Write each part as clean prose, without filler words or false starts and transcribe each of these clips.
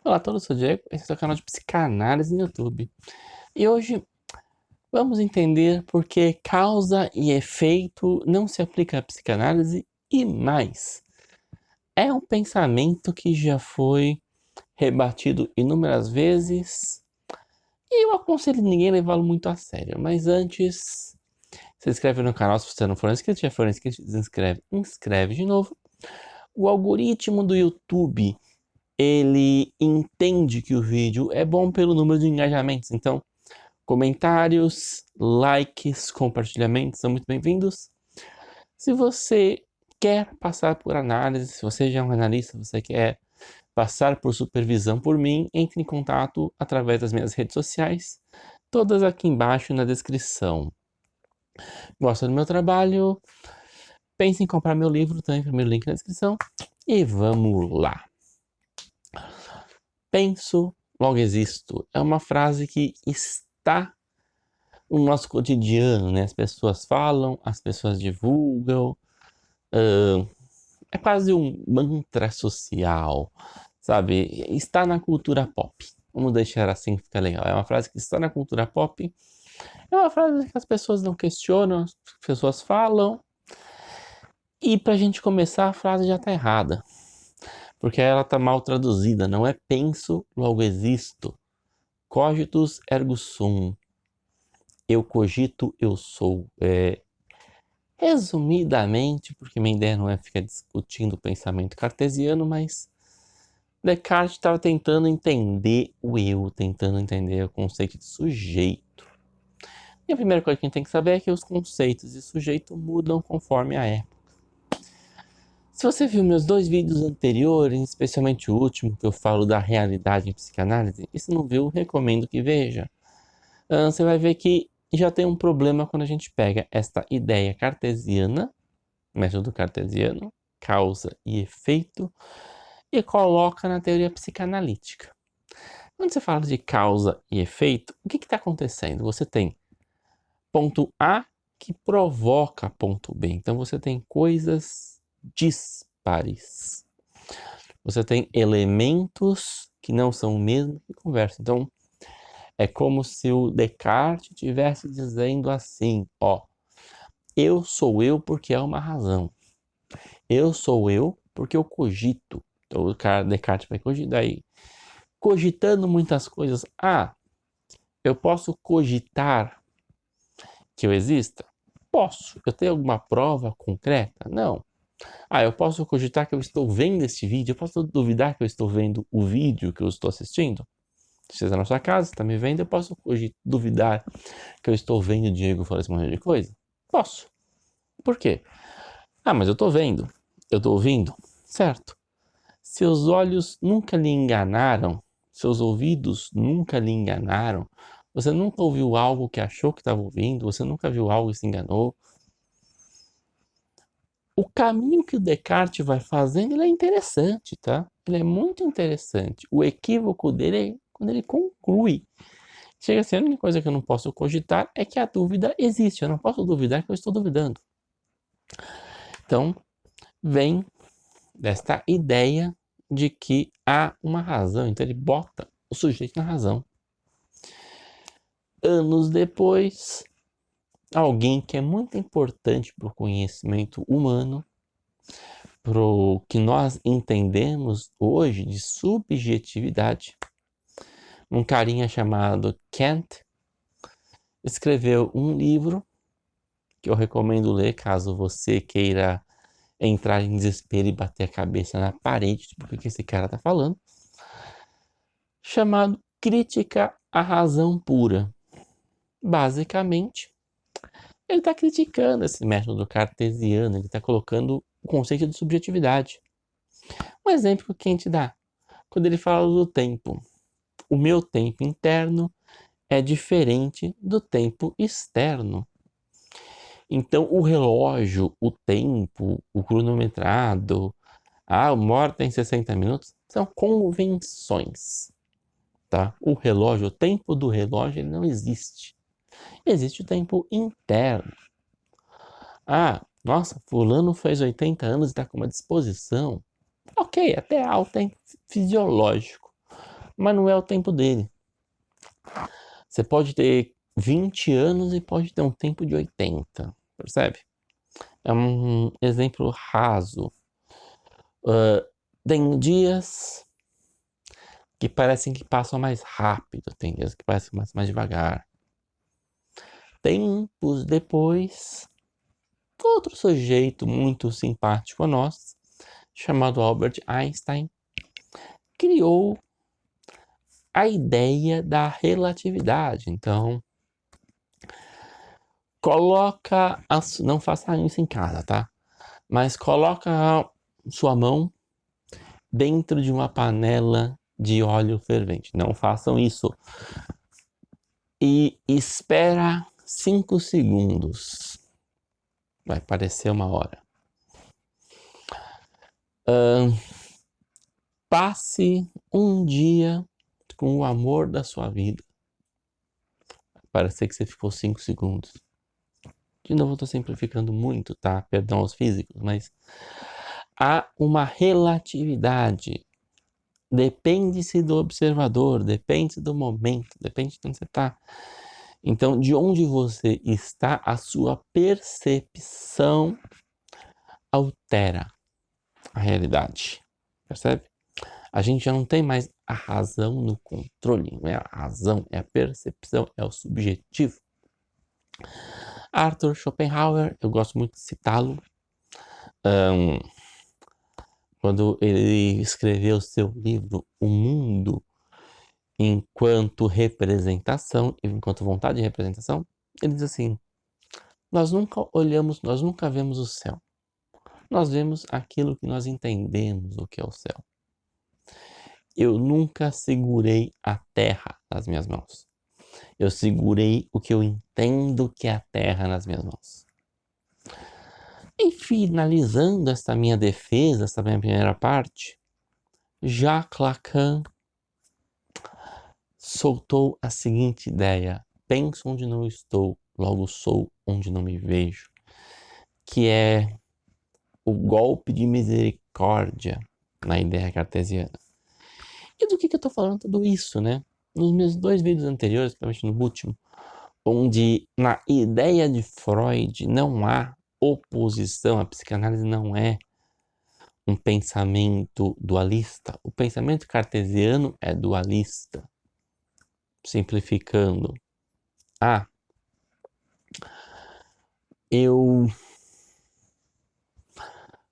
Olá a todos, eu sou o Diego, esse é o canal de psicanálise no YouTube. E hoje vamos entender por que causa e efeito não se aplica à psicanálise e mais. É um pensamento que já foi rebatido inúmeras vezes e eu aconselho ninguém a levá-lo muito a sério. Mas antes, se inscreve no canal se você não for inscrito, já for inscrito, inscreve de novo. O algoritmo do YouTube, ele entende que o vídeo é bom pelo número de engajamentos. Então, comentários, likes, compartilhamentos são muito bem-vindos. Se você quer passar por análise, se você já é um analista, você quer passar por supervisão por mim, entre em contato através das minhas redes sociais, todas aqui embaixo na descrição. Gosta do meu trabalho? Pense em comprar meu livro, também, primeiro link na descrição. E vamos lá. Penso, logo existo. É uma frase que está no nosso cotidiano, né? As pessoas falam, as pessoas divulgam. É quase um mantra social, sabe? Está na cultura pop. Vamos deixar assim, fica legal. É uma frase que está na cultura pop. É uma frase que as pessoas não questionam, as pessoas falam. E pra gente começar, a frase já tá errada. Porque ela tá mal traduzida. Não é penso, logo existo. Cogitus ergo sum. Eu cogito, eu sou. Resumidamente, porque minha ideia não é ficar discutindo o pensamento cartesiano, mas Descartes estava tentando entender o eu, tentando entender o conceito de sujeito. E a primeira coisa que a gente tem que saber é que os conceitos de sujeito mudam conforme a época. Se você viu meus dois vídeos anteriores, especialmente o último, que eu falo da realidade em psicanálise, e se não viu, recomendo que veja. Você vai ver que já tem um problema quando a gente pega esta ideia cartesiana, método cartesiano, causa e efeito, e coloca na teoria psicanalítica. Quando você fala de causa e efeito, o que está acontecendo? Você tem ponto A que provoca ponto B. Então você tem coisas dispares. Você tem elementos que não são o mesmo que conversam. Então é como se o Descartes estivesse dizendo assim, ó, eu sou eu porque é uma razão. Eu sou eu porque eu cogito. Então o cara Descartes vai cogitar aí. Cogitando muitas coisas. Ah, eu posso cogitar que eu exista? Posso. Eu tenho alguma prova concreta? Não. Ah, eu posso cogitar que eu estou vendo este vídeo? Eu posso duvidar que eu estou vendo o vídeo que eu estou assistindo? Se você está na sua casa, está me vendo, eu posso duvidar que eu estou vendo o Diego falar esse monte de coisa? Posso. Por quê? Ah, mas eu estou vendo. Eu estou ouvindo. Certo. Seus olhos nunca lhe enganaram, seus ouvidos nunca lhe enganaram, você nunca ouviu algo que achou que estava ouvindo, você nunca viu algo e se enganou. O caminho que o Descartes vai fazendo, ele é interessante, tá? Ele é muito interessante. O equívoco dele é quando ele conclui. Chega a ser a única coisa que eu não posso cogitar é que a dúvida existe. Eu não posso duvidar que eu estou duvidando. Então, vem desta ideia de que há uma razão. Então, ele bota o sujeito na razão. Anos depois, alguém que é muito importante para o conhecimento humano, para o que nós entendemos hoje de subjetividade, um carinha chamado Kant escreveu um livro que eu recomendo ler caso você queira entrar em desespero e bater a cabeça na parede, tipo, o que esse cara está falando, chamado Crítica à Razão Pura. Basicamente, ele está criticando esse método cartesiano, ele está colocando o conceito de subjetividade. Um exemplo que a gente dá, quando ele fala do tempo. O meu tempo interno é diferente do tempo externo. Então, o relógio, o tempo, o cronometrado, uma hora tem 60 minutos, são convenções, tá? O relógio, o tempo do relógio, ele não existe. Existe o tempo interno. Nossa, fulano fez 80 anos e está com uma disposição. Ok, até há o tempo fisiológico. mas não é o tempo dele. Você pode ter 20 anos e pode ter um tempo de 80, percebe? É um exemplo raso. Tem dias que parecem que passam mais rápido, tem dias que parecem mais devagar. Tempos depois, outro sujeito muito simpático a nós, chamado Albert Einstein, criou a ideia da relatividade. Então, não faça isso em casa, tá? Mas coloca sua mão dentro de uma panela de óleo fervente. Não façam isso. E espera 5 segundos. Vai parecer uma hora. Passe um dia com o amor da sua vida. Vai parecer que você ficou 5 segundos. De novo, eu tô simplificando muito, tá? Perdão aos físicos, mas há uma relatividade. Depende-se do observador, depende do momento, depende de onde você está. Então, de onde você está, a sua percepção altera a realidade. Percebe? A gente já não tem mais a razão no controle, não é a razão, é a percepção, é o subjetivo. Arthur Schopenhauer, eu gosto muito de citá-lo. Quando ele escreveu seu livro O Mundo enquanto representação, enquanto vontade de representação, ele diz assim: nós nunca vemos o céu. Nós vemos aquilo que nós entendemos o que é o céu. Eu nunca segurei a terra nas minhas mãos. Eu segurei o que eu entendo que é a terra nas minhas mãos. E finalizando esta minha defesa, esta minha primeira parte, Jacques Lacan soltou a seguinte ideia: penso onde não estou, logo sou onde não me vejo, que é o golpe de misericórdia na ideia cartesiana. E do que eu estou falando tudo isso, né? Nos meus 2 vídeos anteriores, principalmente no último, onde na ideia de Freud não há oposição, a psicanálise não é um pensamento dualista. O pensamento cartesiano é dualista. Simplificando,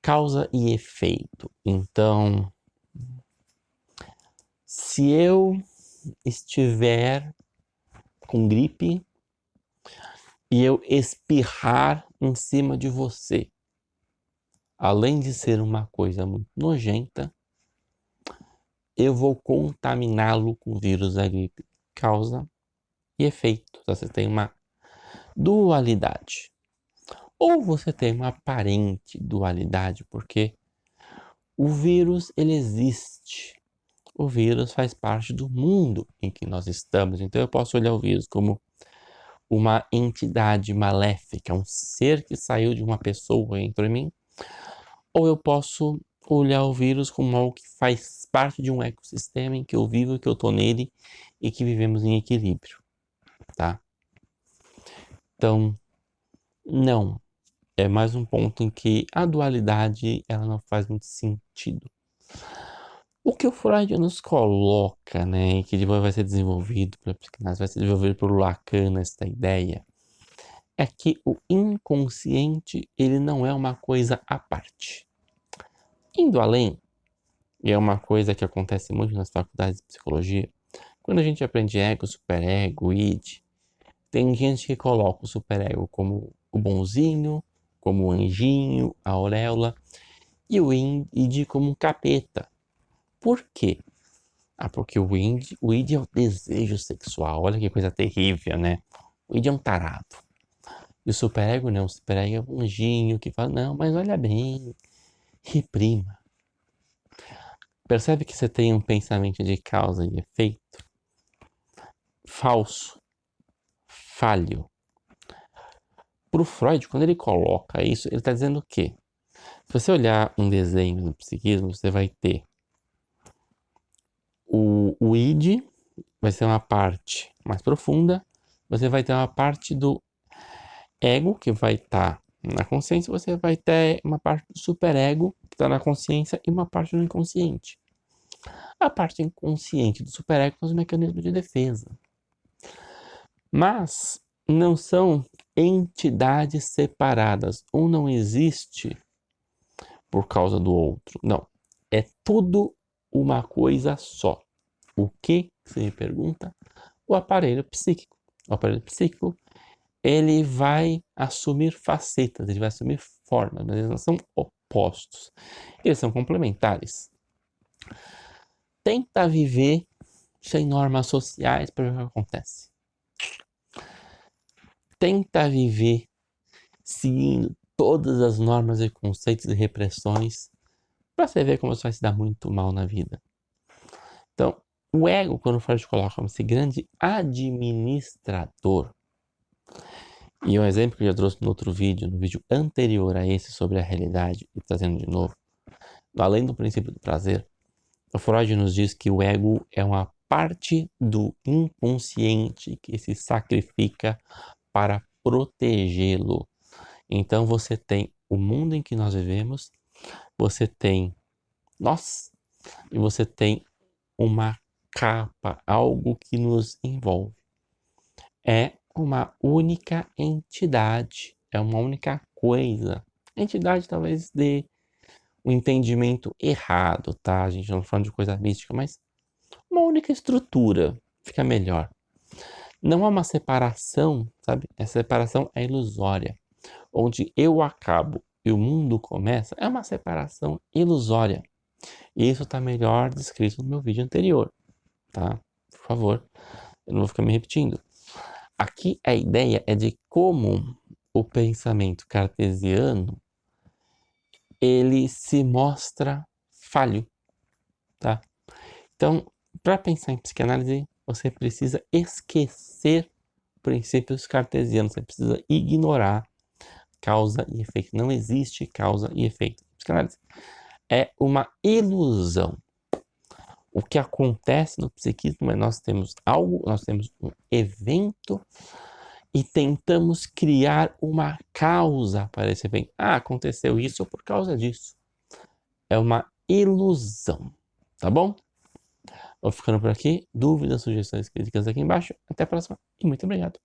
causa e efeito. Então, se eu estiver com gripe e eu espirrar em cima de você, além de ser uma coisa muito nojenta, eu vou contaminá-lo com o vírus da gripe. Causa e efeito. Você tem uma dualidade. Ou você tem uma aparente dualidade, porque o vírus, ele existe. O vírus faz parte do mundo em que nós estamos. Então eu posso olhar o vírus como uma entidade maléfica, um ser que saiu de uma pessoa e entrou em mim. Ou eu posso olhar o vírus como algo que faz parte de um ecossistema em que eu vivo, que eu tô nele e que vivemos em equilíbrio, tá? Então, não. É mais um ponto em que a dualidade, ela não faz muito sentido. O que o Freud nos coloca, né, e que depois vai ser desenvolvido pela psicanálise, vai ser desenvolvido por Lacan, esta ideia, é que o inconsciente, ele não é uma coisa à parte. Indo além, e é uma coisa que acontece muito nas faculdades de psicologia, quando a gente aprende ego, superego, id, tem gente que coloca o superego como o bonzinho, como o anjinho, a auréola, e o id como um capeta. Por quê? Porque o id é o desejo sexual. Olha que coisa terrível, né? O id é um tarado. E o superego não. O superego é um anjinho que fala, não, mas olha bem, reprima. Percebe que você tem um pensamento de causa e efeito? Falso. Falho. Pro Freud, quando ele coloca isso, ele está dizendo o quê? Se você olhar um desenho no psiquismo, você vai ter o o id vai ser uma parte mais profunda, você vai ter uma parte do ego que vai estar na consciência, você vai ter uma parte do superego que está na consciência e uma parte do inconsciente. A parte inconsciente do superego são os mecanismos de defesa. Mas não são entidades separadas. Um não existe por causa do outro. Não. É tudo uma coisa só. O que, você me pergunta? O aparelho psíquico. O aparelho psíquico, ele vai assumir facetas, ele vai assumir formas, mas eles não são opostos. Eles são complementares. Tenta viver sem normas sociais para ver o que acontece. Tenta viver seguindo todas as normas e conceitos e repressões para você ver como você vai se dar muito mal na vida. Então, o ego, quando Freud coloca como esse grande administrador, e um exemplo que eu já trouxe no outro vídeo, no vídeo anterior a esse sobre a realidade, e trazendo de novo, além do princípio do prazer, o Freud nos diz que o ego é uma parte do inconsciente que se sacrifica para protegê-lo. Então você tem o mundo em que nós vivemos, você tem nós, e você tem uma capa, algo que nos envolve. É uma única entidade, é uma única coisa. A entidade talvez dê um entendimento errado, tá? A gente não tá falando de coisa mística, mas uma única estrutura fica melhor. Não há uma separação, sabe? Essa separação é ilusória. Onde eu acabo e o mundo começa, é uma separação ilusória. E isso está melhor descrito no meu vídeo anterior, tá? Por favor, eu não vou ficar me repetindo. Aqui a ideia é de como o pensamento cartesiano ele se mostra falho, tá? Então, para pensar em psicanálise, você precisa esquecer princípios cartesianos, você precisa ignorar causa e efeito. Não existe causa e efeito. Psicanálise é uma ilusão. O que acontece no psiquismo é nós temos algo, nós temos um evento e tentamos criar uma causa para esse evento. Ah, aconteceu isso por causa disso. É uma ilusão, tá bom? Vou ficando por aqui. Dúvidas, sugestões, críticas aqui embaixo. Até a próxima e muito obrigado.